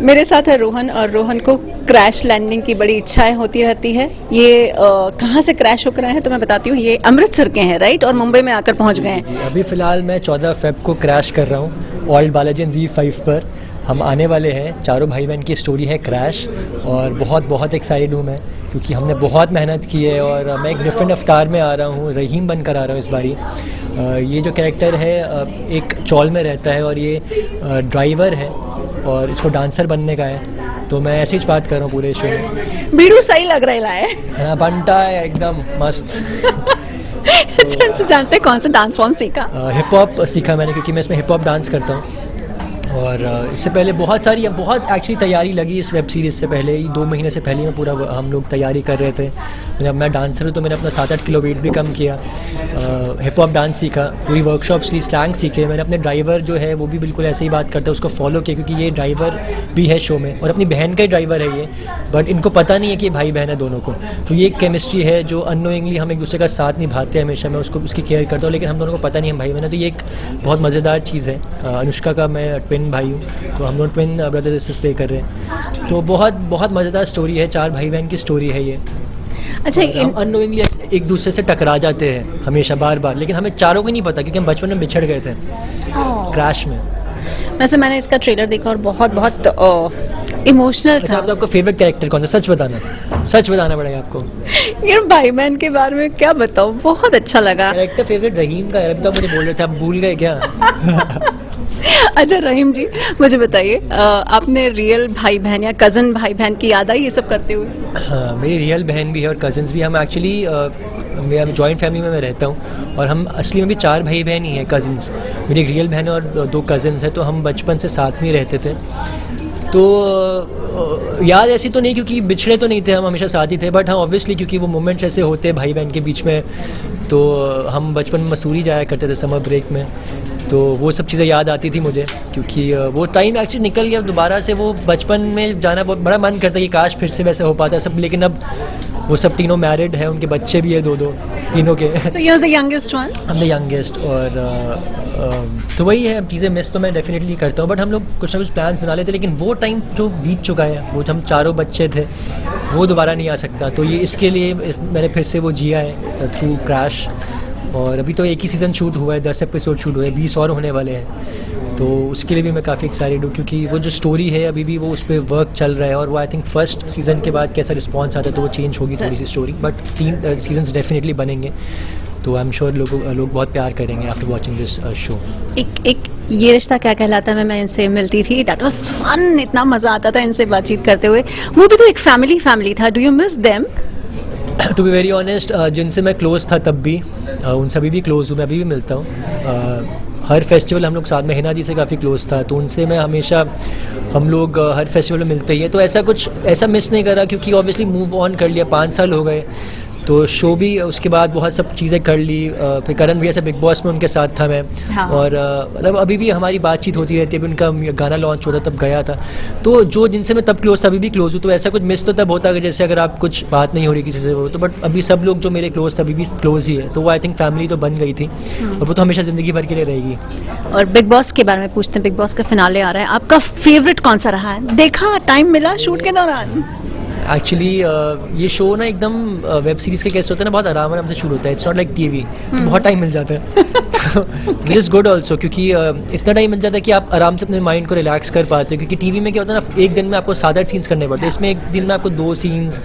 मेरे साथ है रोहन, और रोहन को क्रैश लैंडिंग की बड़ी इच्छाएं होती रहती है। ये कहाँ से क्रैश होकर आए हैं तो मैं बताती हूँ, ये अमृतसर के हैं राइट, और मुंबई में आकर पहुँच गए हैं। अभी फ़िलहाल मैं 14 फ़ेब को क्रैश कर रहा हूँ ओल्ड बालाजी Z5 पर। हम आने वाले हैं, चारों भाई बहन की स्टोरी है क्रैश, और बहुत बहुत एक्साइटेड हूँ मैं, क्योंकि हमने बहुत मेहनत की है। और मैं एक डिफरेंट अवतार में आ रहा हूँ, रहीम बनकर आ रहा हूँ इस बारी। ये जो कैरेक्टर है एक चौल में रहता है, और ये ड्राइवर है, और इसको डांसर बनने का है। तो मैं ऐसे ही बात कर रहा हूँ पूरे शो में। बीड़ू सही लग रहा है बनता है एकदम मस्त। अच्छा, इनसे जानते हैं कौन सा डांस फॉर्म सीखा? हिप हॉप सीखा मैंने, क्योंकि मैं इसमें हिप हॉप डांस करता हूँ। और इससे पहले बहुत एक्चुअली तैयारी लगी इस वेब सीरीज़ से पहले ही, 2 महीने से पहले में पूरा हम लोग तैयारी कर रहे थे। मैं डांसर हूँ तो मैंने अपना 7-8 किलो वेट भी कम किया, हिप हॉप डांस सीखा, पूरी वर्कशॉप्स ली, स्लैंग सीखे। मैंने अपने ड्राइवर जो है वो भी बिल्कुल ऐसे ही बात करता है, उसको फॉलो किया, क्योंकि ये ड्राइवर भी है शो में, और अपनी बहन का ही ड्राइवर है ये, बट इनको पता नहीं है कि भाई बहन है दोनों को। तो ये एक केमिस्ट्री है जो अननोइंगली हम एक दूसरे का साथ निभाते हैं हमेशा। मैं उसकी केयर करता हूँ, लेकिन हम दोनों को पता नहीं है भाई बहन है। तो ये एक बहुत मज़ेदार चीज़ है। अनुष्का का मैं ट्विन भाई हूँ, तो हम दोनों ट्विन ब्रदर सिस्टर्स प्ले कर रहे हैं। तो बहुत बहुत मज़ेदार स्टोरी है, 4 भाई बहन की स्टोरी है ये। अच्छा, हम अननोइंगली एक दूसरे से टकरा जाते हैं हमेशा बार बार, लेकिन हमें चारों को नहीं पता, क्योंकि हम बचपन में बिछड़ गए थे क्रैश में। वैसे मैंने इसका ट्रेलर देखा और बहुत बहुत इमोशनल था। तो आपका फेवरेट कैरेक्टर कौन सा? सच बताना पड़ेगा आपको। यार भाई बहन के बारे में क्या बताऊँ, बहुत अच्छा लगा। कैरेक्टर फेवरेट रहीम का है। अभी तो मुझे बोल रहे थे, आप भूल गए क्या? अच्छा रहीम जी, मुझे बताइए, आपने रियल भाई बहन या कज़न भाई बहन की याद आई ये सब करते हुए? हाँ, मेरी रियल बहन भी है और कज़न्स भी। हम एक्चुअली मेरा जॉइंट फैमिली में मैं रहता हूँ, और हम असली में भी 4 भाई बहन ही हैं, कज़न्स। मेरी एक रियल बहन और 2 कज़न्स हैं, तो हम बचपन से साथ में ही रहते थे। तो याद ऐसी तो नहीं, क्योंकि बिछड़े तो नहीं थे, हम हमेशा साथ ही थे। बट हाँ, ऑब्वियसली क्योंकि वो मोमेंट्स ऐसे होते हैं भाई बहन के बीच में, तो हम बचपन में मसूरी जाया करते थे समर ब्रेक में, तो वो सब चीज़ें याद आती थी मुझे, क्योंकि वो टाइम एक्चुअली निकल गया दोबारा से। वो बचपन में जाना बहुत बड़ा मन करता है कि काश फिर से वैसे हो पाता सब, लेकिन अब वो सब तीनों मैरिड है, उनके बच्चे भी है 2-2 तीनों के। So you're the youngest one? I'm the youngest। और तो वही है, चीज़ें मिस तो मैं डेफिनेटली करता हूँ, बट हम लोग कुछ ना कुछ प्लान्स बना लेते, लेकिन वो टाइम जो बीत चुका है, वो हम चारों बच्चे थे, वो दोबारा नहीं आ सकता। तो ये इसके लिए मैंने फिर से वो जिया है थ्रू क्रैश। और अभी तो एक ही सीज़न शूट हुआ है, 10 एपिसोड शूट हुए हैं, 20 और होने वाले हैं। तो उसके लिए भी मैं काफ़ी एक्साइटेड हूँ, क्योंकि वो जो स्टोरी है अभी भी वो उस पर वर्क चल रहा है, और वो आई थिंक फर्स्ट सीज़न के बाद कैसा रिस्पॉन्स आता है तो वो चेंज होगी थोड़ी सी स्टोरी, बट 3 सीजन्स डेफिनेटली बनेंगे। तो आई एम श्योर लोग बहुत प्यार करेंगे आफ्टर वॉचिंग दिस शो। एक ये रिश्ता क्या कहलाता है, मैं इनसे मिलती थी, दैट वाज फन, इतना मज़ा आता था इनसे बातचीत करते हुए। वो भी तो एक फैमिली था। Do you miss them? To be very honest, जिनसे मैं क्लोज था तब भी, उनसे अभी भी क्लोज हूँ, मैं अभी भी मिलता हूँ। हर फेस्टिवल हम लोग साथ में, हिना जी से काफ़ी क्लोज था, तो उनसे मैं हमेशा, हम लोग हर फेस्टिवल में मिलते ही हैं। तो ऐसा मिस नहीं करा, क्योंकि ऑब्वियसली मूव ऑन कर लिया, 5 साल हो गए। तो शो भी उसके बाद बहुत सब चीज़ें कर ली। फिर करण भैया से बिग बॉस में उनके साथ था मैं। हाँ। और मतलब अभी भी हमारी बातचीत होती रहती है। अभी उनका गाना लॉन्च होता तब गया था। तो जो जिनसे मैं तब क्लोज था अभी भी क्लोज हूँ। तो ऐसा कुछ मिस तो तब होता है जैसे अगर आप कुछ बात नहीं हो रही किसी से हो तो, बट अभी सब लोग जो मेरे क्लोज थे अभी भी क्लोज ही है। तो वो आई थिंक फैमिली तो बन गई थी, और वो तो हमेशा ज़िंदगी भर के लिए रहेगी। और बिग बॉस के बारे में पूछते हैं, बिग बॉस का फिनाले आ रहा है, आपका फेवरेट कौन सा रहा है? देखा, टाइम मिला शूट के दौरान? एक्चुअली ये शो ना एकदम वेब सीरीज़ के कैसे होता है ना, बहुत आराम से शुरू होता है। इट्स नॉट लाइक टीवी, तो बहुत टाइम मिल जाता है। विच इज़ गुड ऑल्सो, क्योंकि इतना टाइम मिल जाता है कि आप आराम से अपने माइंड को रिलैक्स कर पाते हो। क्योंकि टीवी में क्या होता है ना, एक दिन में आपको 7-8 सीन्स करने पड़ते हैं, इसमें एक दिन में आपको 2 सीन्स।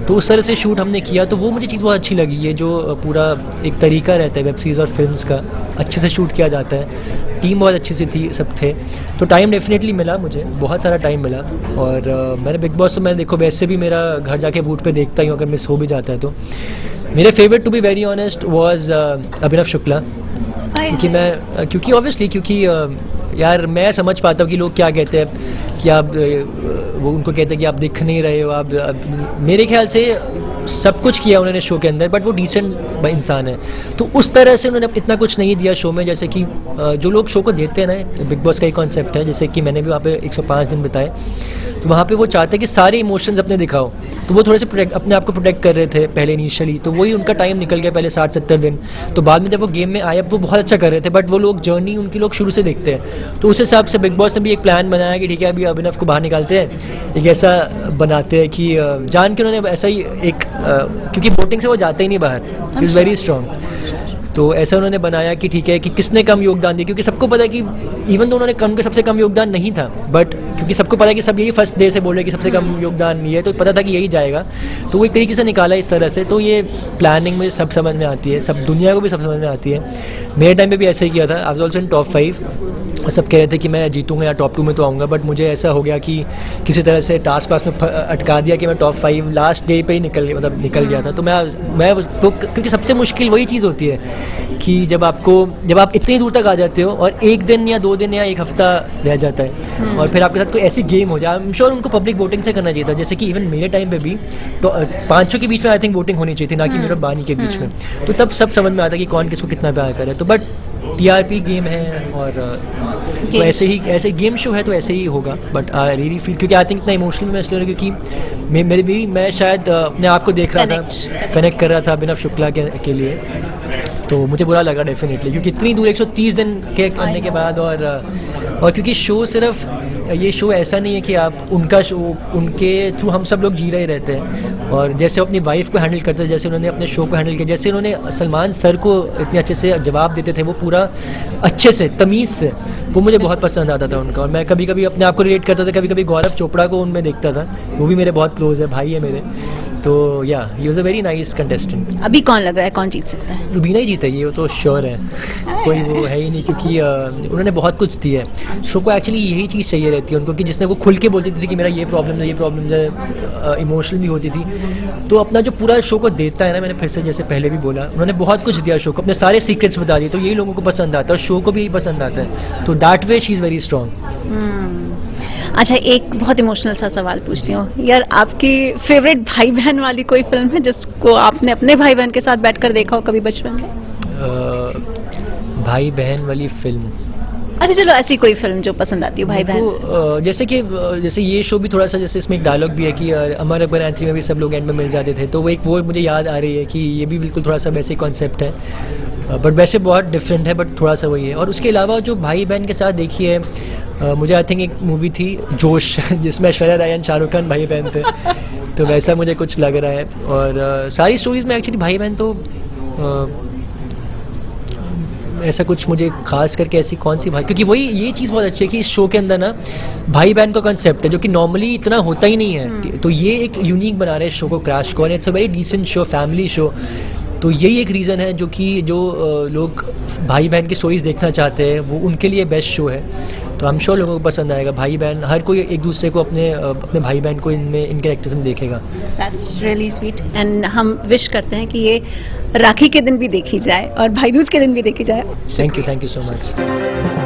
तो उस तरह से शूट हमने किया, तो वो मुझे चीज़ बहुत अच्छी लगी। ये जो पूरा एक तरीका रहता है वेब सीरीज़ और फिल्म्स का, अच्छे से शूट किया जाता है। टीम बहुत अच्छी सी थी, सब थे, तो टाइम डेफिनेटली मिला मुझे, बहुत सारा टाइम मिला। और मैंने बिग बॉस तो मैं देखो वैसे भी मेरा घर जाके बूट पे देखता ही हूँ, अगर मिस हो भी जाता है तो। मेरे favourite to be very honest was Abhinav Shukla, क्योंकि ऑब्वियसली क्योंकि यार मैं समझ पाता हूँ कि लोग क्या कहते हैं कि आप वो उनको कहते हैं कि आप दिख नहीं रहे हो। आप मेरे ख्याल से सब कुछ किया उन्होंने शो के अंदर, बट वो डिसेंट इंसान है। तो उस तरह से उन्होंने इतना कुछ नहीं दिया शो में, जैसे कि जो लोग शो को देखते हैं ना, बिग बॉस का एक कॉन्सेप्ट है, जैसे कि मैंने भी वहाँ पे 105 दिन बिताए, तो वहाँ पे वो चाहते हैं कि सारे इमोशंस अपने दिखाओ। तो वो थोड़े से अपने आप को प्रोटेक्ट कर रहे थे पहले इनिशियली, तो वही उनका टाइम निकल गया पहले 60-70 दिन। तो बाद में जब वो गेम में आए, अब वो बहुत अच्छा कर रहे थे, बट वो लोग जर्नी उनकी लोग शुरू से देखते हैं। तो उस हिसाब से बिग बॉस ने भी एक प्लान बनाया कि ठीक है अभी अभिनव को बाहर निकालते हैं, एक ऐसा बनाते हैं कि जान के उन्होंने ऐसा ही एक क्योंकि वोटिंग से वो जाते ही नहीं बाहर, इज़ वेरी स्ट्रॉन्ग। तो ऐसा उन्होंने बनाया कि ठीक है कि किसने कम योगदान दिया, क्योंकि सबको पता है कि इवन तो उन्होंने कम के सबसे कम योगदान नहीं था, बट क्योंकि सबको पता है कि सब यही फर्स्ट डे से बोल रहे कि सबसे कम योगदान ये है, तो पता था कि यही जाएगा। तो वो एक तरीके से निकाला इस तरह से। तो ये प्लानिंग में सब समझ में आती है, सब दुनिया को भी सब समझ में आती है। मेरे टाइम पे भी ऐसे ही किया था, I was also in top 5 और सब कह रहे थे कि मैं जीतूंगा या टॉप 2 में तो आऊँगा, बट मुझे ऐसा हो गया कि किसी तरह से टास्क पास में अटका दिया कि मैं टॉप 5 लास्ट डे पे ही निकल गया था। तो मैं तो क्योंकि सबसे मुश्किल वही चीज़ होती है कि जब आप इतनी दूर तक आ जाते हो और एक दिन या 2 दिन या एक हफ्ता रह जाता है और फिर आपके साथ कोई ऐसी गेम हो जाए, आई एम श्योर उनको पब्लिक वोटिंग से करना चाहिए था। जैसे कि इवन मेरे टाइम पे भी तो 500 के बीच में आई थिंक वोटिंग होनी चाहिए थी, ना कि मेरा बानी के बीच में। तो तब सब समझ में आता कि कौन किसको कितना प्यार करे। तो बट टीआरपी गेम है और तो ऐसे गेम शो है तो ऐसे ही होगा। बट आई रियली फील, क्योंकि आई थिंक इतना इमोशनल मैं इसलिए क्योंकि मैं शायद अपने आप को देख रहा था, कनेक्ट कर रहा था अभिनव शुक्ला के लिए, तो मुझे बुरा लगा डेफिनेटली, क्योंकि इतनी दूर 130 दिन के करने के बाद और क्योंकि शो सिर्फ ये शो ऐसा नहीं है कि आप उनका शो उनके थ्रू हम सब लोग जी रहे रहते हैं। और जैसे अपनी वाइफ को हैंडल करते थे, जैसे उन्होंने अपने शो को हैंडल किया, जैसे उन्होंने सलमान सर को इतने अच्छे से जवाब देते थे, वो पूरा अच्छे से तमीज़ से, वो मुझे बहुत पसंद आता था उनका। और मैं कभी कभी अपने आप को रिलेट करता था, कभी कभी गौरव चोपड़ा को उनमें देखता था, वो भी मेरे बहुत क्लोज है, भाई है मेरे। तो या he was a very nice contestant. अभी कौन लग रहा है कौन जीत सकता है? रुबीना ही जीतेगी, वो तो श्योर है, कोई वो है ही नहीं, क्योंकि उन्होंने बहुत कुछ दिया है शो को। एक्चुअली यही चीज़ चाहिए रहती है उनको कि जिसने वो खुल के बोलती थी कि मेरा ये प्रॉब्लम है, इमोशनल भी होती थी। तो अपना जो पूरा शो को देता है ना, मैंने फिर से जैसे पहले भी बोला, उन्होंने बहुत कुछ दिया शो को, अपने सारे सीक्रेट्स बता दिए, तो यही लोगों को पसंद आता है और शो को भी पसंद आता है। तो that way she is very strong. अच्छा, एक बहुत इमोशनल सा सवाल पूछती हूँ यार, आपकी फेवरेट भाई बहन वाली कोई फिल्म है जिसको आपने अपने भाई बहन के साथ बैठकर देखा हो कभी बचपन में? भाई बहन वाली फिल्म, अच्छा चलो ऐसी कोई फिल्म जो पसंद आती हो भाई बहन। जैसे ये शो भी थोड़ा सा, जैसे इसमें एक डायलॉग भी है कि अमर अकबर एंथनी में भी सब लोग एंड में मिल जाते थे, तो वो मुझे याद आ रही है कि ये भी बिल्कुल थोड़ा सा वैसे कॉन्सेप्ट है, बट वैसे बहुत डिफरेंट है, बट थोड़ा सा वही है। और उसके अलावा जो भाई बहन के साथ देखी है, मुझे आई थिंक एक मूवी थी जोश जिसमें ऐश्वर्या राय एंड शाहरुख खान भाई बहन थे, तो वैसा मुझे कुछ लग रहा है। और सारी स्टोरीज में एक्चुअली भाई बहन तो ऐसा कुछ मुझे खास करके ऐसी कौन सी भाई, क्योंकि वही ये चीज़ बहुत अच्छी है कि इस शो के अंदर ना भाई बहन का कंसेप्ट है जो कि नॉर्मली इतना होता ही नहीं है, तो ये एक यूनिक बना रहे हैं इस शो को, क्रैश को। It's a very decent show, family show. तो यही एक रीज़न है जो लोग भाई बहन की स्टोरीज देखना चाहते हैं, वो उनके लिए बेस्ट शो है। तो आई एम श्योर लोगों को पसंद आएगा। भाई बहन हर कोई एक दूसरे को अपने भाई बहन को इन कैरेक्टर्स में देखेगा। दैट्स रियली स्वीट एंड हम विश करते हैं कि ये राखी के दिन भी देखी जाए और भाई दूज के दिन भी देखी जाए। Thank you so much.